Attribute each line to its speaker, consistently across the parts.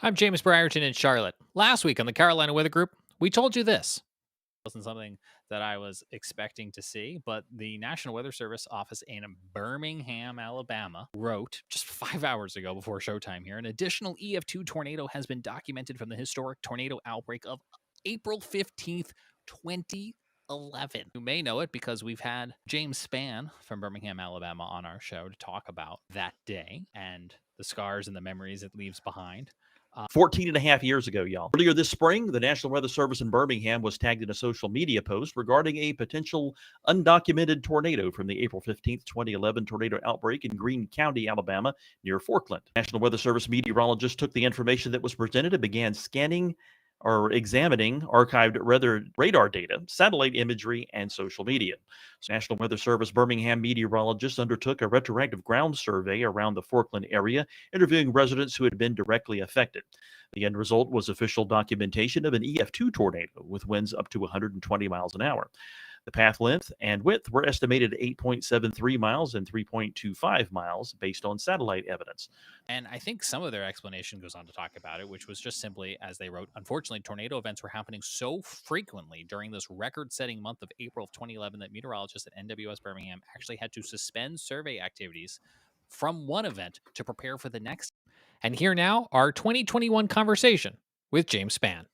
Speaker 1: I'm James Brierton in Charlotte. Last week on the Carolina Weather Group, we told you this. It wasn't something that I was expecting to see, but the National Weather Service office in Birmingham, Alabama, wrote just 5 hours ago before showtime here, an additional EF-2 tornado has been documented from the historic tornado outbreak of April 15th, 2011. You may know it because we've had James Spann from Birmingham, Alabama on our show to talk about that day and the scars and the memories it leaves behind.
Speaker 2: 14 and a half years ago, y'all. Earlier this spring, the National Weather Service in Birmingham was tagged in a social media post regarding a potential undocumented tornado from the April 15th, 2011 tornado outbreak in Greene County, Alabama, near Forkland. National Weather Service meteorologists took the information that was presented and began scanning or examining archived radar data, satellite imagery, and social media. National Weather Service Birmingham meteorologists undertook a retroactive ground survey around the Forkland area, interviewing residents who had been directly affected. The end result was official documentation of an EF-2 tornado with winds up to 120 miles an hour. The path length and width were estimated at 8.73 miles and 3.25 miles based on satellite evidence.
Speaker 1: And I think some of their explanation goes on to talk about it, which was just simply, as they wrote, unfortunately, tornado events were happening so frequently during this record-setting month of April of 2011 that meteorologists at NWS Birmingham actually had to suspend survey activities from one event to prepare for the next. And here now, our 2021 conversation with James Spann.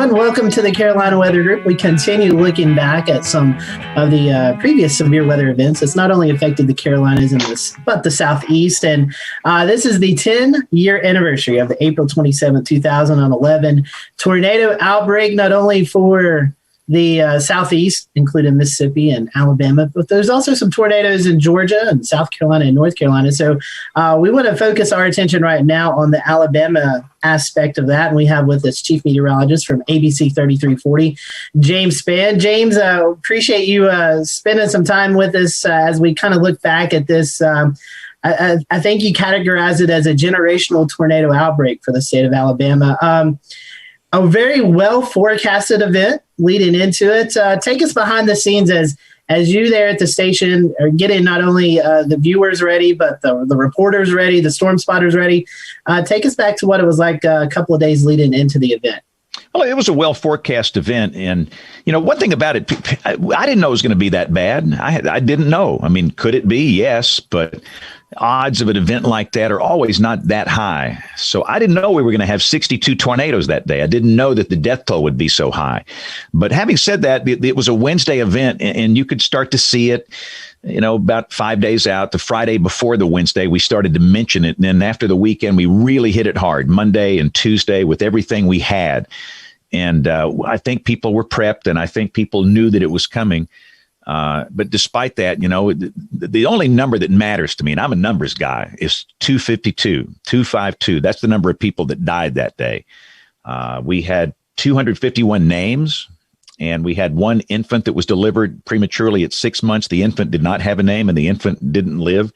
Speaker 3: Welcome to the Carolina Weather Group. We continue looking back at some of the previous severe weather events that's not only affected the Carolinas but the Southeast. And this is the 10-year anniversary of the April 27, 2011 tornado outbreak, not only for the Southeast, including Mississippi and Alabama, but there's also some tornadoes in Georgia and South Carolina and North Carolina. So we want to focus our attention right now on the Alabama aspect of that. And we have with us Chief Meteorologist from ABC 3340, James Spann. James, appreciate you spending some time with us as we kind of look back at this. I think you categorize it as a generational tornado outbreak for the state of Alabama. A very well forecasted event leading into it. Take us behind the scenes as you there at the station are getting not only the viewers ready, but the reporters ready, the storm spotters ready. Take us back to what it was like a couple of days leading into the event.
Speaker 4: Well, it was a well forecast event. And, one thing about it, I didn't know it was going to be that bad. I didn't know. I mean, could it be? Yes. But odds of an event like that are always not that high. So I didn't know we were going to have 62 tornadoes that day. I didn't know that the death toll would be so high. But having said that, it was a Wednesday event, and you could start to see it, about 5 days out. The Friday before the Wednesday, we started to mention it. And then after the weekend, we really hit it hard, Monday and Tuesday, with everything we had. And I think people were prepped, and I think people knew that it was coming. But despite that, the only number that matters to me, and I'm a numbers guy, is 252. That's the number of people that died that day. We had 251 names, and we had one infant that was delivered prematurely at 6 months. The infant did not have a name, and the infant didn't live.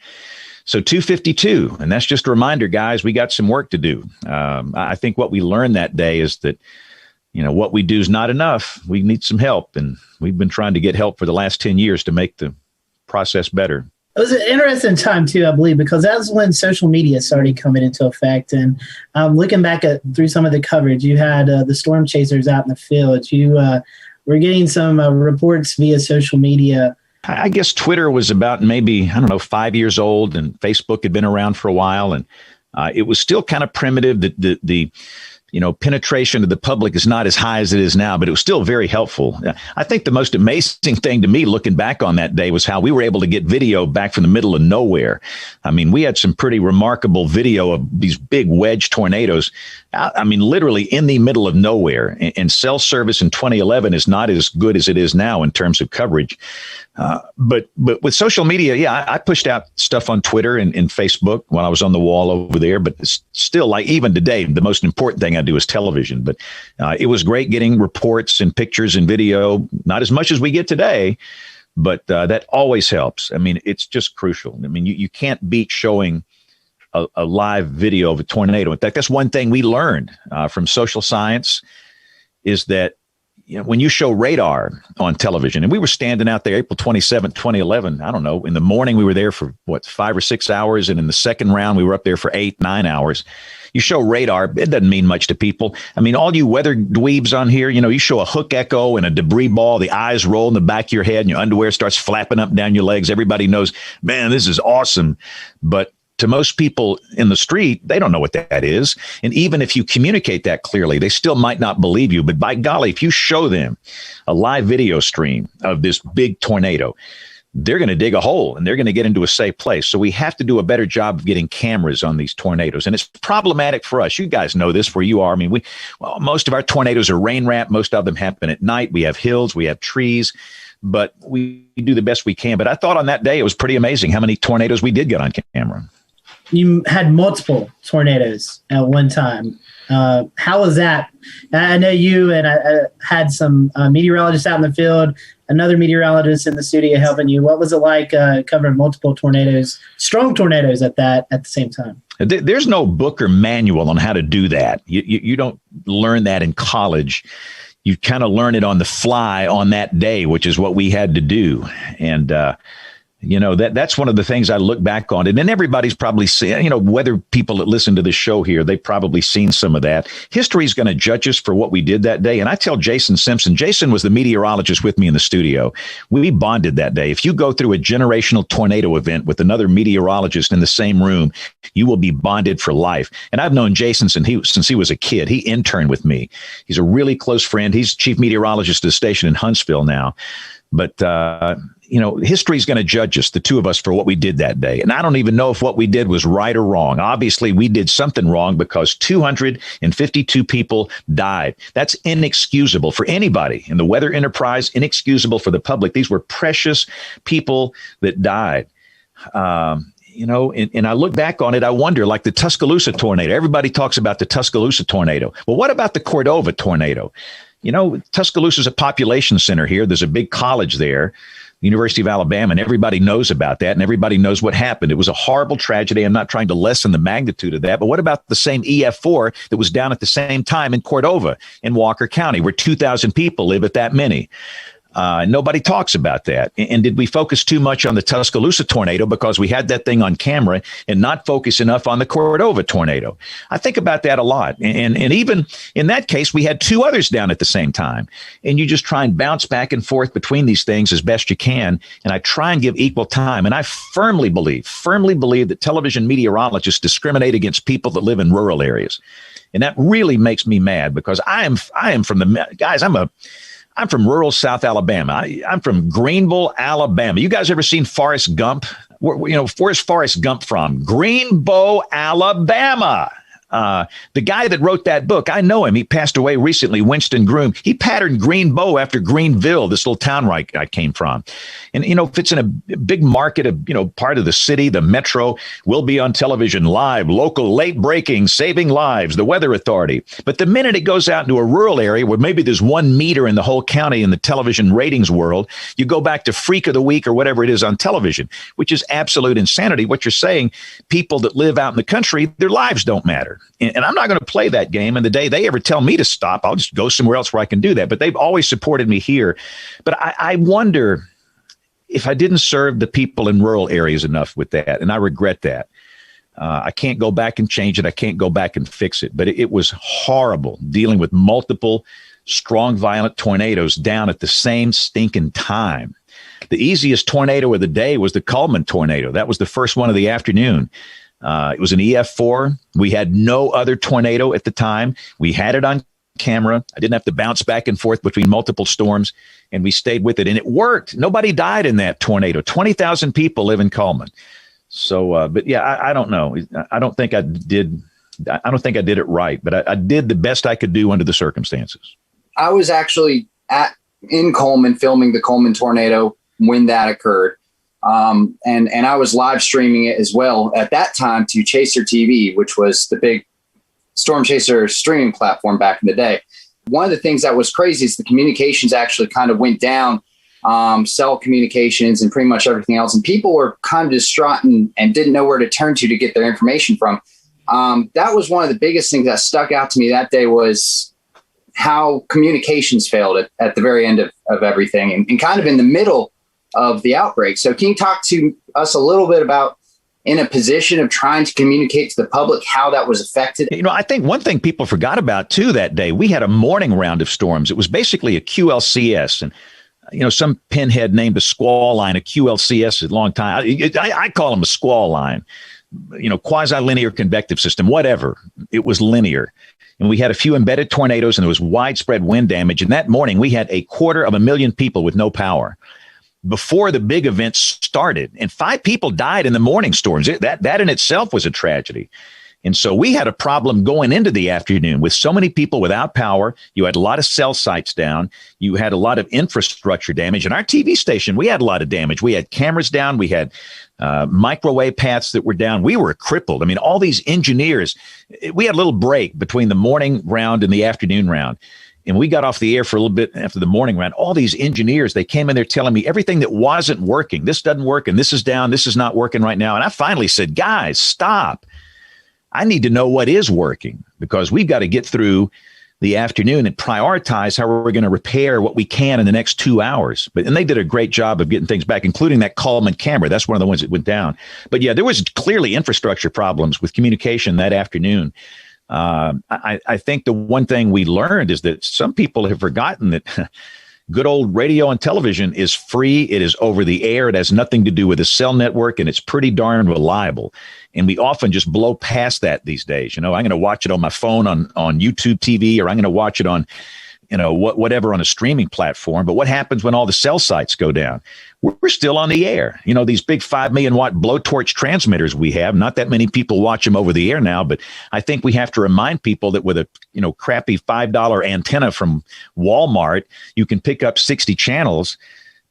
Speaker 4: So 252. And that's just a reminder, guys, we got some work to do. I think what we learned that day is that what we do is not enough. We need some help. And we've been trying to get help for the last 10 years to make the process better.
Speaker 3: It was an interesting time, too, I believe, because that's when social media started coming into effect. And looking back through some of the coverage, you had the storm chasers out in the field. You were getting some reports via social media.
Speaker 4: I guess Twitter was about maybe, 5 years old, and Facebook had been around for a while. And it was still kind of primitive. The penetration of the public is not as high as it is now, but it was still very helpful. I think the most amazing thing to me looking back on that day was how we were able to get video back from the middle of nowhere. I mean, we had some pretty remarkable video of these big wedge tornadoes. I mean, literally in the middle of nowhere. And cell service in 2011 is not as good as it is now in terms of coverage. But with social media, I pushed out stuff on Twitter and Facebook when I was on the wall over there. But it's still, like, even today, the most important thing I do is television. But it was great getting reports and pictures and video, not as much as we get today, but that always helps. I mean, it's just crucial. I mean, you can't beat showing a live video of a tornado. In fact, that's one thing we learned from social science, is that when you show radar on television, and we were standing out there April 27th, 2011, I don't know, in the morning we were there for 5 or 6 hours. And in the second round, we were up there for 8, 9 hours. You show radar, it doesn't mean much to people. I mean, all you weather dweebs on here, you show a hook echo and a debris ball, the eyes roll in the back of your head and your underwear starts flapping up and down your legs. Everybody knows, man, this is awesome. But to most people in the street, they don't know what that is. And even if you communicate that clearly, they still might not believe you. But by golly, if you show them a live video stream of this big tornado, they're going to dig a hole and they're going to get into a safe place. So we have to do a better job of getting cameras on these tornadoes. And it's problematic for us. You guys know this where you are. I mean, most of our tornadoes are rain wrapped. Most of them happen at night. We have hills, we have trees, but we do the best we can. But I thought on that day, it was pretty amazing how many tornadoes we did get on camera.
Speaker 3: You had multiple tornadoes at one time. How was that? I know you and I had some meteorologists out in the field, another meteorologist in the studio helping you. What was it like covering multiple tornadoes, strong tornadoes at the same time?
Speaker 4: There's no book or manual on how to do that. You don't learn that in college. You kind of learn it on the fly on that day, which is what we had to do. And that's one of the things I look back on. And then everybody's probably seen, whether people that listen to this show here, they've probably seen some of that. History is going to judge us for what we did that day. And I tell Jason Simpson, Jason was the meteorologist with me in the studio. We bonded that day. If you go through a generational tornado event with another meteorologist in the same room, you will be bonded for life. And I've known Jason since he was a kid. He interned with me. He's a really close friend. He's chief meteorologist at the station in Huntsville now. But, history is going to judge us, the two of us, for what we did that day. And I don't even know if what we did was right or wrong. Obviously, we did something wrong because 252 people died. That's inexcusable for anybody in the weather enterprise, inexcusable for the public. These were precious people that died. And I look back on it, I wonder, like the Tuscaloosa tornado. Everybody talks about the Tuscaloosa tornado. Well, what about the Cordova tornado? Tuscaloosa is a population center here. There's a big college there, University of Alabama, and everybody knows about that, and everybody knows what happened. It was a horrible tragedy. I'm not trying to lessen the magnitude of that, but what about the same EF-4 that was down at the same time in Cordova in Walker County, where 2,000 people live at that many? Nobody talks about that. And did we focus too much on the Tuscaloosa tornado because we had that thing on camera and not focus enough on the Cordova tornado? I think about that a lot. And even in that case, we had 2 others down at the same time. And you just try and bounce back and forth between these things as best you can. And I try and give equal time. And I firmly believe that television meteorologists discriminate against people that live in rural areas. And that really makes me mad because I am from the guys. I'm from rural South Alabama. I'm from Greenville, Alabama. You guys ever seen Forrest Gump? Where's Forrest Gump from? Greenbow, Alabama. The guy that wrote that book, I know him. He passed away recently, Winston Groom. He patterned Greenbow after Greenville, this little town where I came from. And, if it's in a big market of, part of the city, the metro, will be on television live, local, late breaking, saving lives, the Weather Authority. But the minute it goes out into a rural area where maybe there's 1 meter in the whole county in the television ratings world, you go back to Freak of the Week or whatever it is on television, which is absolute insanity. What you're saying, people that live out in the country, their lives don't matter. And I'm not going to play that game. And the day they ever tell me to stop, I'll just go somewhere else where I can do that. But they've always supported me here. But I wonder if I didn't serve the people in rural areas enough with that. And I regret that. I can't go back and change it. I can't go back and fix it. But it was horrible dealing with multiple strong, violent tornadoes down at the same stinking time. The easiest tornado of the day was the Coleman tornado. That was the first one of the afternoon. It was an EF-4. We had no other tornado at the time. We had it on camera. I didn't have to bounce back and forth between multiple storms, and we stayed with it. And it worked. Nobody died in that tornado. 20,000 people live in Coleman. So, but yeah, I don't know. I don't think I did it right, but I did the best I could do under the circumstances.
Speaker 5: I was actually in Coleman filming the Coleman tornado when that occurred. And I was live streaming it as well at that time to Chaser TV, which was the big Storm Chaser streaming platform back in the day. One of the things that was crazy is the communications actually kind of went down, cell communications and pretty much everything else. And people were kind of distraught and didn't know where to turn to get their information from. That was one of the biggest things that stuck out to me that day was how communications failed at the very end of everything and kind of in the middle of the outbreak. So can you talk to us a little bit about, in a position of trying to communicate to the public, how that was affected?
Speaker 4: I think one thing people forgot about too that day, we had a morning round of storms. It was basically a QLCS, and some pinhead named a squall line a QLCS a long time. I call them a squall line, quasi-linear convective system, whatever. It was linear. And we had a few embedded tornadoes, and there was widespread wind damage. And that morning, we had 250,000 people with no power before the big events started. And 5 people died in the morning storms. That in itself was a tragedy. And so we had a problem going into the afternoon with so many people without power. You had a lot of cell sites down. You had a lot of infrastructure damage. And our TV station, we had a lot of damage. We had cameras down. We had microwave paths that were down. We were crippled. I mean, all these engineers, we had a little break between the morning round and the afternoon round. And we got off the air for a little bit after the morning round. All these engineers, they came in there telling me everything that wasn't working. This doesn't work, and this is down. This is not working right now. And I finally said, guys, stop. I need to know what is working, because we've got to get through the afternoon and prioritize how we're going to repair what we can in the next 2 hours. And they did a great job of getting things back, including that Coleman camera. That's one of the ones that went down. But yeah, there was clearly infrastructure problems with communication that afternoon. I think the one thing we learned is that some people have forgotten that good old radio and television is free. It is over the air. It has nothing to do with a cell network, and it's pretty darn reliable. And we often just blow past that these days. I'm going to watch it on my phone on YouTube TV, or I'm going to watch it on, whatever on a streaming platform. But what happens when all the cell sites go down? We're still on the air. These big 5 million watt blowtorch transmitters we have, not that many people watch them over the air now, but I think we have to remind people that with a, crappy $5 antenna from Walmart, you can pick up 60 channels,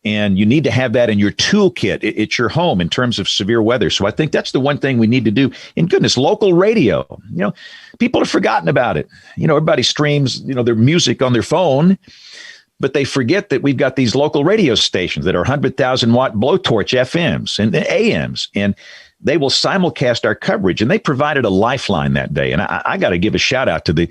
Speaker 4: and you need to have that in your toolkit at your home in terms of severe weather. So I think that's the one thing we need to do. And goodness, local radio, people have forgotten about it. Everybody streams, their music on their phone, but they forget that we've got these local radio stations that are 100,000 watt blowtorch FMs and AMs, and they will simulcast our coverage. And they provided a lifeline that day. And I got to give a shout out to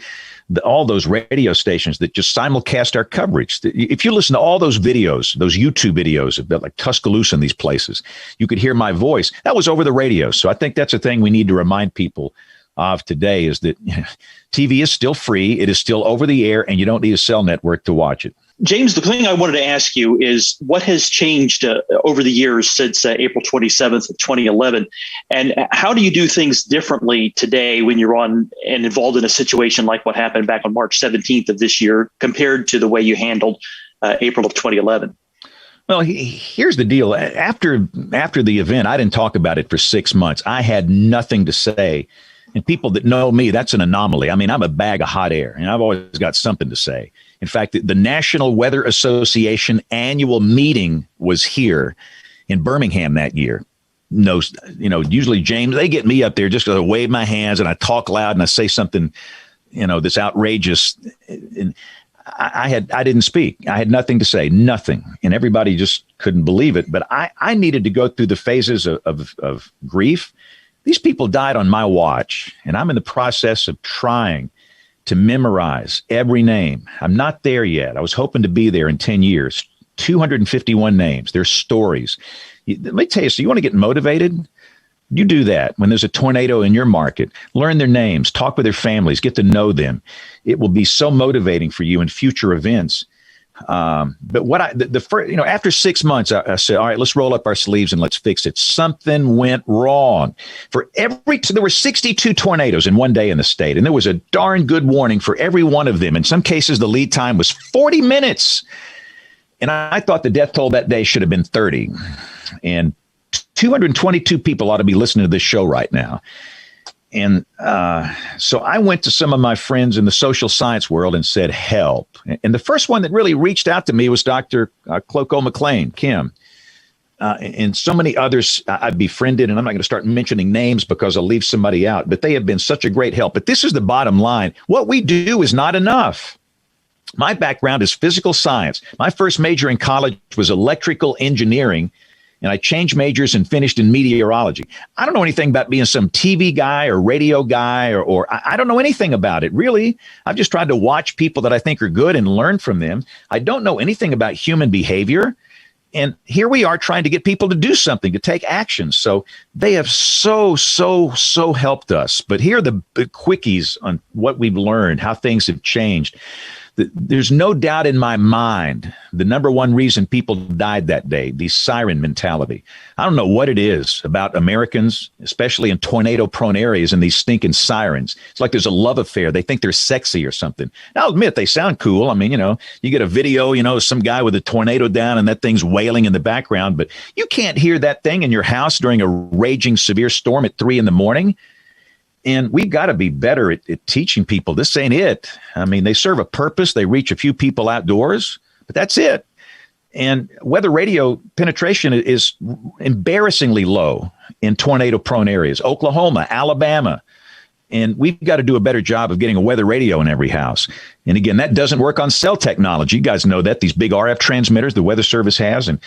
Speaker 4: all those radio stations that just simulcast our coverage. If you listen to all those videos, those YouTube videos about like Tuscaloosa and these places, you could hear my voice. That was over the radio. So I think that's a thing we need to remind people of today, is that TV is still free. It is still over the air, and you don't need a cell network to watch it.
Speaker 2: James, the thing I wanted to ask you is what has changed over the years since April 27th of 2011, and how do you do things differently today when you're on and involved in a situation like what happened back on March 17th of this year compared to the way you handled April of 2011?
Speaker 4: Well, here's the deal. After the event, I didn't talk about it for 6 months. I had nothing to say. And people that know me, that's an anomaly. I mean, I'm a bag of hot air, and I've always got something to say. In fact, the National Weather Association annual meeting was here in Birmingham that year. Usually, James, they get me up there just to wave my hands, and I talk loud, and I say something, that's outrageous. And I didn't speak. I had nothing to say, nothing. And everybody just couldn't believe it. But I needed to go through the phases of grief. These people died on my watch, and I'm in the process of trying to memorize every name. I'm not there yet. I was hoping to be there in 10 years. 251 names, their stories. Let me tell you, so you want to get motivated? You do that when there's a tornado in your market. Learn their names, talk with their families, get to know them. It will be so motivating for you in future events. But what after 6 months, I said, all right, let's roll up our sleeves and let's fix it. Something went wrong. There were 62 tornadoes in one day in the state, and there was a darn good warning for every one of them. In some cases, the lead time was 40 minutes. And I thought the death toll that day should have been 30. And 222 people ought to be listening to this show right now. And so I went to some of my friends in the social science world and said, help. And the first one that really reached out to me was Dr. Cloco McLean, Kim. And so many others I've befriended, and I'm not going to start mentioning names because I'll leave somebody out, but they have been such a great help. But this is the bottom line. What we do is not enough. My background is physical science. My first major in college was electrical engineering, and I changed majors and finished in meteorology. I don't know anything about being some TV guy or radio guy, or I don't know anything about it, really. I've just tried to watch people that I think are good and learn from them. I don't know anything about human behavior. And here we are trying to get people to do something, to take action. So they have so helped us. But here are the quickies on what we've learned, how things have changed. There's no doubt in my mind the number one reason people died that day, the siren mentality. I don't know what it is about Americans, especially in tornado-prone areas, and these stinking sirens. It's like there's a love affair. They think they're sexy or something. Now, I'll admit, they sound cool. I mean, you get a video, some guy with a tornado down and that thing's wailing in the background, but you can't hear that thing in your house during a raging severe storm at 3 a.m. And we've got to be better at teaching people. This ain't it. I mean, they serve a purpose. They reach a few people outdoors, but that's it. And weather radio penetration is embarrassingly low in tornado-prone areas, Oklahoma, Alabama. And we've got to do a better job of getting a weather radio in every house. And again, that doesn't work on cell technology. You guys know that, these big RF transmitters the Weather Service has, and,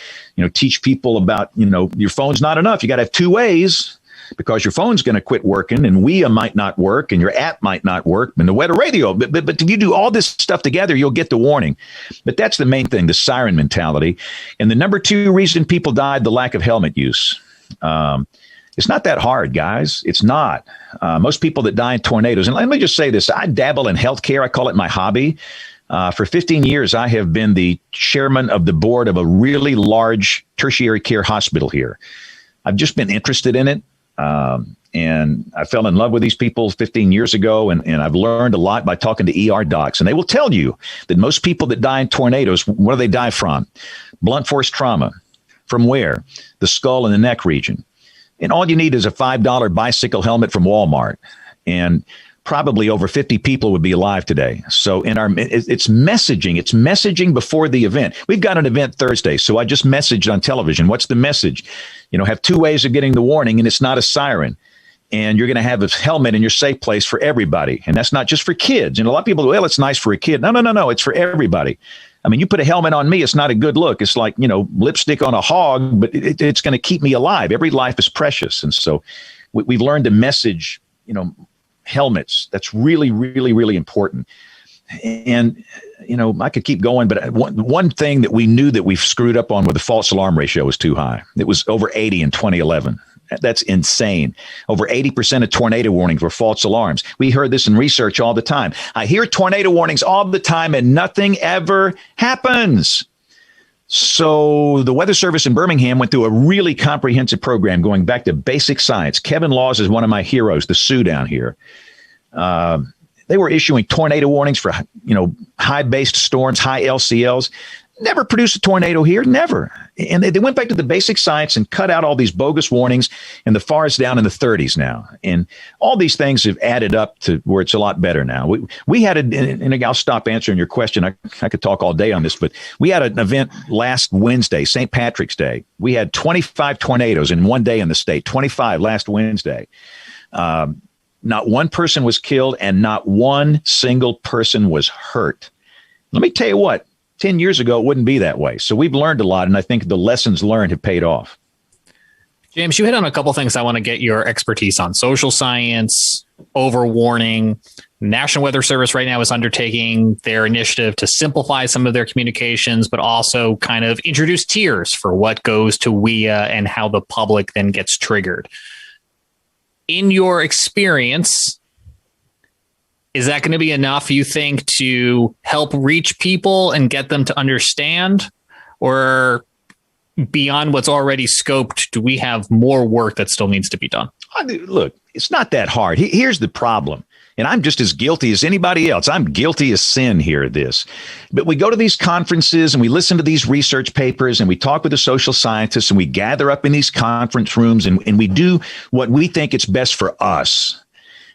Speaker 4: teach people about, your phone's not enough. You got to have 2 ways. Because your phone's going to quit working, and WIA might not work, and your app might not work, and the weather radio. But if you do all this stuff together, you'll get the warning. But that's the main thing, the siren mentality. And the number 2 reason people died, the lack of helmet use. It's not that hard, guys. It's not. Most people that die in tornadoes, and let me just say this, I dabble in healthcare. I call it my hobby. For 15 years, I have been the chairman of the board of a really large tertiary care hospital here. I've just been interested in it. And I fell in love with these people 15 years ago, and I've learned a lot by talking to ER docs. And they will tell you that most people that die in tornadoes, what do they die from? Blunt force trauma. From where? The skull and the neck region. And all you need is a $5 bicycle helmet from Walmart. And probably over 50 people would be alive today. So it's messaging. It's messaging before the event. We've got an event Thursday, so I just messaged on television. What's the message? Have 2 ways of getting the warning, and it's not a siren. And you're going to have a helmet in your safe place for everybody. And that's not just for kids. And a lot of people go, well, it's nice for a kid. No. It's for everybody. I mean, you put a helmet on me, it's not a good look. It's like, lipstick on a hog, but it's going to keep me alive. Every life is precious. And so we've learned to message, helmets. That's really, really, really important. And, I could keep going, but one thing that we knew that we've screwed up on with the false alarm ratio was too high. It was over 80 in 2011. That's insane. Over 80% of tornado warnings were false alarms. We heard this in research all the time. I hear tornado warnings all the time and nothing ever happens. So the Weather Service in Birmingham went through a really comprehensive program going back to basic science. Kevin Laws is one of my heroes, the Sioux down here. They were issuing tornado warnings for, high-based storms, high LCLs. Never produced a tornado here, never. And they went back to the basic science and cut out all these bogus warnings, and the FAR is down in the 30s now. And all these things have added up to where it's a lot better now. We had, and I'll stop answering your question. I could talk all day on this, but we had an event last Wednesday, St. Patrick's Day. We had 25 tornadoes in one day in the state, 25 last Wednesday. Not one person was killed, and not one single person was hurt. Let me tell you what. 10 years ago, it wouldn't be that way. So we've learned a lot, and I think the lessons learned have paid off.
Speaker 1: James, you hit on a couple things I want to get your expertise on. Social science, overwarning. National Weather Service right now is undertaking their initiative to simplify some of their communications, but also kind of introduce tiers for what goes to WIA and how the public then gets triggered. In your experience, is that going to be enough, you think, to help reach people and get them to understand? Or beyond what's already scoped, do we have more work that still needs to be done?
Speaker 4: Look, it's not that hard. Here's the problem. And I'm just as guilty as anybody else. I'm guilty as sin here at this. But we go to these conferences and we listen to these research papers and we talk with the social scientists and we gather up in these conference rooms and we do what we think is best for us.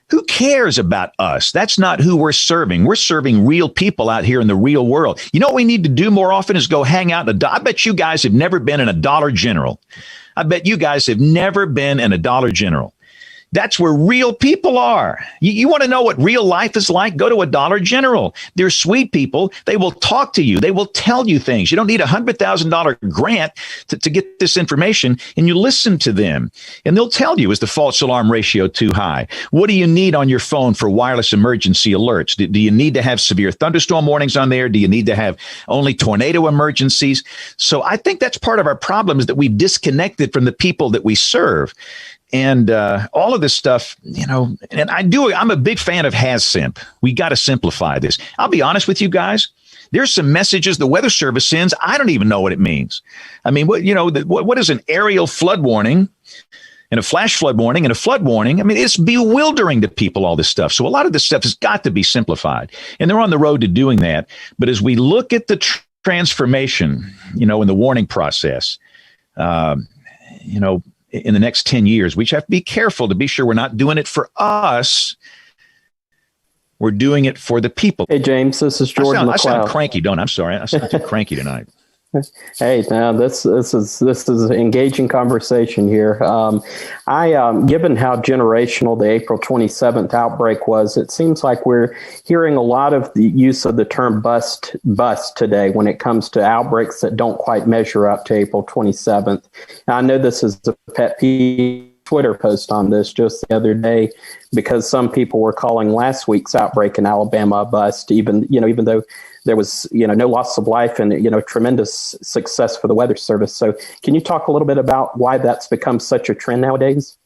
Speaker 4: Who cares about us? That's not who we're serving. We're serving real people out here in the real world. You know what we need to do more often is go hang out in I bet you guys have never been in a Dollar General. I bet you guys have never been in a Dollar General. That's where real people are. You want to know what real life is like? Go to a Dollar General. They're sweet people. They will talk to you. They will tell you things. You don't need a $100,000 grant to get this information, and you listen to them. And they'll tell you, is the false alarm ratio too high? What do you need on your phone for wireless emergency alerts? Do you need to have severe thunderstorm warnings on there? Do you need to have only tornado emergencies? So I think that's part of our problem, is that we've disconnected from the people that we serve. And all of this stuff, and I'm a big fan of HazSimp. We got to simplify this. I'll be honest with you guys. There's some messages the Weather Service sends. I don't even know what it means. I mean, what is an aerial flood warning and a flash flood warning and a flood warning? I mean, it's bewildering to people, all this stuff. So a lot of this stuff has got to be simplified. And they're on the road to doing that. But as we look at the transformation, in the warning process, in the next 10 years, we have to be careful to be sure we're not doing it for us. We're doing it for the people.
Speaker 6: Hey, James, this is Jordan.
Speaker 4: I sound cranky, don't I? I'm sorry. I sound too cranky tonight.
Speaker 6: Hey, now this is an engaging conversation here. Given how generational the April 27th outbreak was, it seems like we're hearing a lot of the use of the term bust today when it comes to outbreaks that don't quite measure up to April 27th. Now, I know this is a pet peeve. Twitter post on this just the other day, because some people were calling last week's outbreak in Alabama a bust, even though there was, no loss of life and, tremendous success for the Weather Service. So can you talk a little bit about why that's become such a trend nowadays?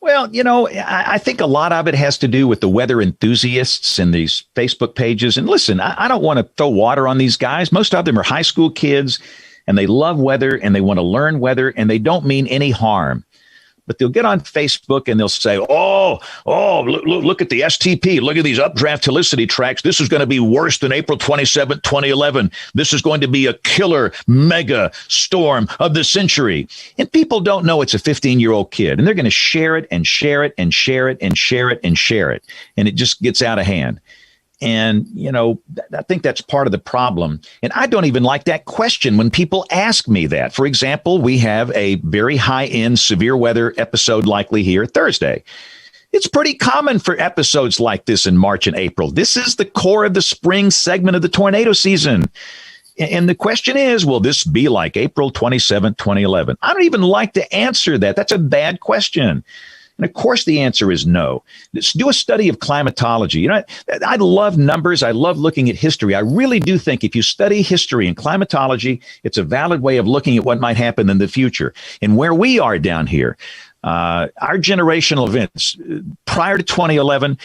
Speaker 4: Well, I think a lot of it has to do with the weather enthusiasts and these Facebook pages. And listen, I don't want to throw water on these guys. Most of them are high school kids, and they love weather and they want to learn weather, and they don't mean any harm. But they'll get on Facebook and they'll say, look at the STP. Look at these updraft helicity tracks. This is going to be worse than April 27, 2011. This is going to be a killer mega storm of the century. And people don't know it's a 15-year-old kid. And they're going to share it and share it and share it and share it and share it. And it just gets out of hand. And, I think that's part of the problem. And I don't even like that question when people ask me that. For example, we have a very high-end severe weather episode likely here Thursday. It's pretty common for episodes like this in March and April. This is the core of the spring segment of the tornado season. And the question is, will this be like April 27, 2011? I don't even like to answer that. That's a bad question. And of course, the answer is no. Let's do a study of climatology. I love numbers. I love looking at history. I really do think if you study history and climatology, it's a valid way of looking at what might happen in the future. And where we are down here, our generational events prior to 2011,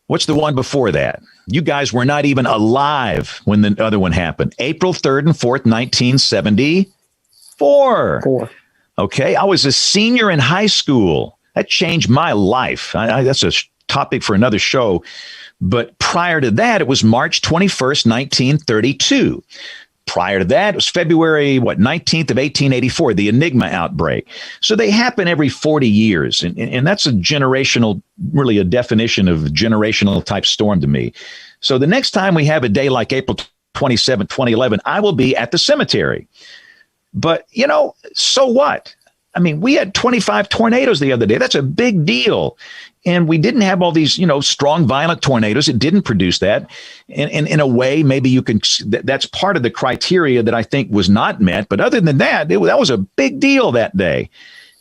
Speaker 4: what's the one before that? You guys were not even alive when the other one happened. April 3rd and 4th, 1974. Okay, I was a senior in high school. That changed my life. That's a topic for another show. But prior to that, it was March 21st, 1932. Prior to that, it was February, 19th of 1884, the Enigma outbreak. So they happen every 40 years. And that's a generational, really a definition of generational type storm to me. So the next time we have a day like April 27, 2011, I will be at the cemetery. But, so what? I mean, we had 25 tornadoes the other day. That's a big deal. And we didn't have all these, strong, violent tornadoes. It didn't produce that. And in a way, maybe that's part of the criteria that I think was not met. But other than that, that was a big deal that day.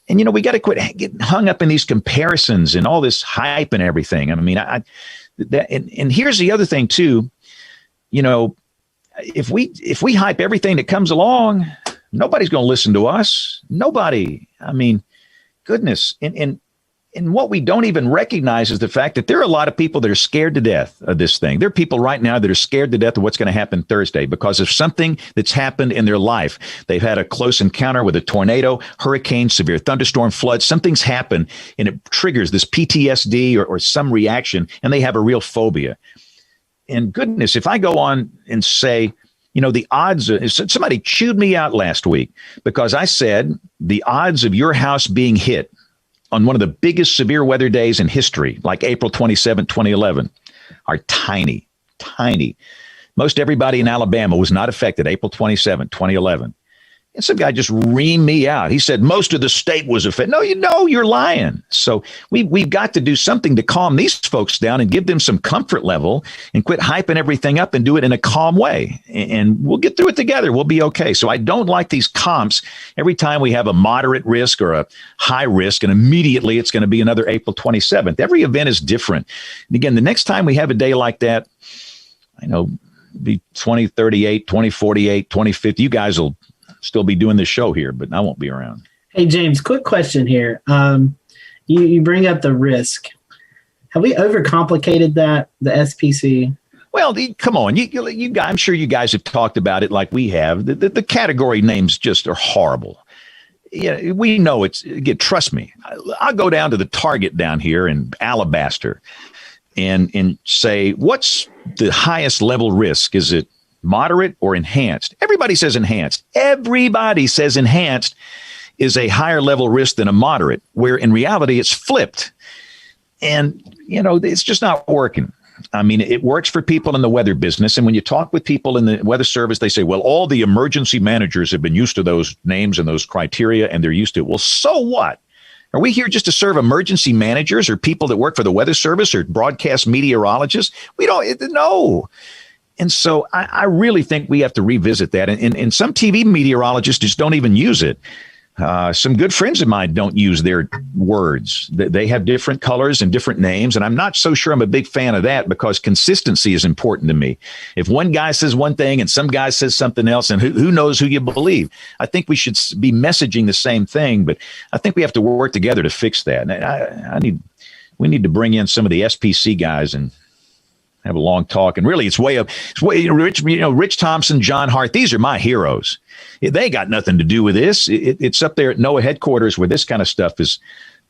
Speaker 4: And, we got to quit getting hung up in these comparisons and all this hype and everything. I mean, and here's the other thing, too. If we hype everything that comes along, nobody's going to listen to us. Nobody. I mean, goodness. And what we don't even recognize is the fact that there are a lot of people that are scared to death of this thing. There are people right now that are scared to death of what's going to happen Thursday because of something that's happened in their life. They've had a close encounter with a tornado, hurricane, severe thunderstorm, flood. Something's happened and it triggers this PTSD or some reaction, and they have a real phobia. And goodness, if I go on and say, the odds, somebody chewed me out last week because I said the odds of your house being hit on one of the biggest severe weather days in history, like April 27, 2011, are tiny, tiny. Most everybody in Alabama was not affected April 27, 2011. And some guy just reamed me out. He said, most of the state was affected. No, you're lying. So we've got to do something to calm these folks down and give them some comfort level and quit hyping everything up and do it in a calm way. And we'll get through it together. We'll be okay. So I don't like these comps every time we have a moderate risk or a high risk, and immediately it's going to be another April 27th. Every event is different. And again, the next time we have a day like that, I know, be 2038, 2048, 2050, you guys will still be doing this show here, but I won't be around.
Speaker 3: Hey, James, quick question here. You bring up the risk. Have we overcomplicated that, the SPC?
Speaker 4: Well, come on. You guys, I'm sure you guys have talked about it like we have. The category names just are horrible. Yeah, we know trust me. I'll go down to the Target down here in Alabaster and say, what's the highest level risk? Is it moderate or enhanced? Everybody says enhanced. Everybody says enhanced is a higher level risk than a moderate, where in reality it's flipped. And, it's just not working. I mean, it works for people in the weather business. And when you talk with people in the weather service, they say, well, all the emergency managers have been used to those names and those criteria, and they're used to it. Well, so what? Are we here just to serve emergency managers or people that work for the weather service or broadcast meteorologists? We don't know. And so I really think we have to revisit that. And some TV meteorologists just don't even use it. Some good friends of mine don't use their words. They have different colors and different names. And I'm not so sure I'm a big fan of that, because consistency is important to me. If one guy says one thing and some guy says something else, and who knows who you believe? I think we should be messaging the same thing, but I think we have to work together to fix that. And we need to bring in some of the SPC guys and have a long talk. And really, it's way Rich Thompson, John Hart. These are my heroes. They got nothing to do with this. It's up there at NOAA headquarters where this kind of stuff is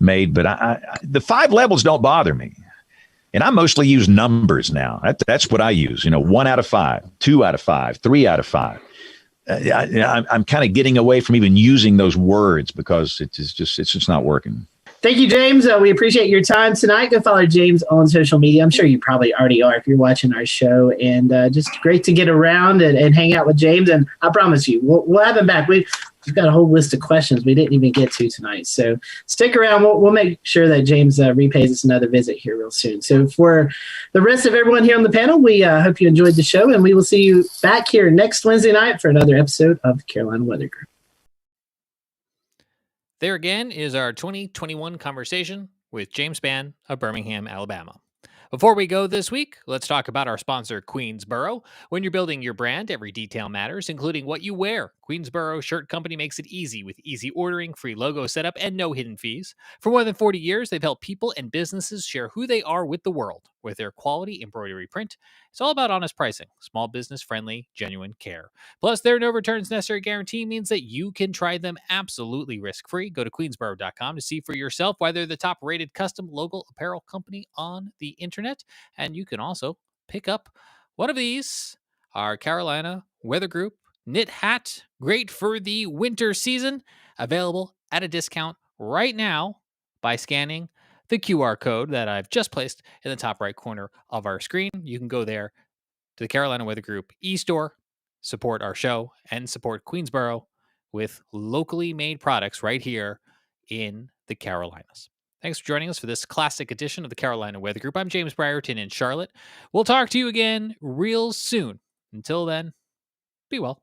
Speaker 4: made. But the 5 levels don't bother me. And I mostly use numbers now. That's what I use. 1 out of 5, 2 out of 5, 3 out of 5. I'm kind of getting away from even using those words because it's just not working.
Speaker 3: Thank you, James. We appreciate your time tonight. Go follow James on social media. I'm sure you probably already are if you're watching our show. And just great to get around and hang out with James. And I promise you, we'll have him back. We've got a whole list of questions we didn't even get to tonight. So stick around. We'll make sure that James repays us another visit here real soon. So for the rest of everyone here on the panel, we hope you enjoyed the show. And we will see you back here next Wednesday night for another episode of the Carolina Weather Group.
Speaker 1: There again is our 2021 conversation with James Spann of Birmingham, Alabama. Before we go this week, let's talk about our sponsor, Queensboro. When you're building your brand, every detail matters, including what you wear. Queensboro Shirt Company makes it easy with easy ordering, free logo setup, and no hidden fees. For more than 40 years, they've helped people and businesses share who they are with the world. With their quality embroidery print, it's all about honest pricing, small business friendly, genuine care. Plus, their no returns necessary guarantee means that you can try them absolutely risk-free. Go to queensboro.com to see for yourself why they're the top rated custom logo apparel company on the internet. And you can also pick up one of these, our Carolina Weather Group knit hat, great for the winter season, available at a discount right now by scanning the QR code that I've just placed in the top right corner of our screen. You can go there to the Carolina Weather Group e-store, support our show, and support Queensboro with locally made products right here in the Carolinas. Thanks for joining us for this classic edition of the Carolina Weather Group. I'm James Brierton in Charlotte. We'll talk to you again real soon. Until then, be well.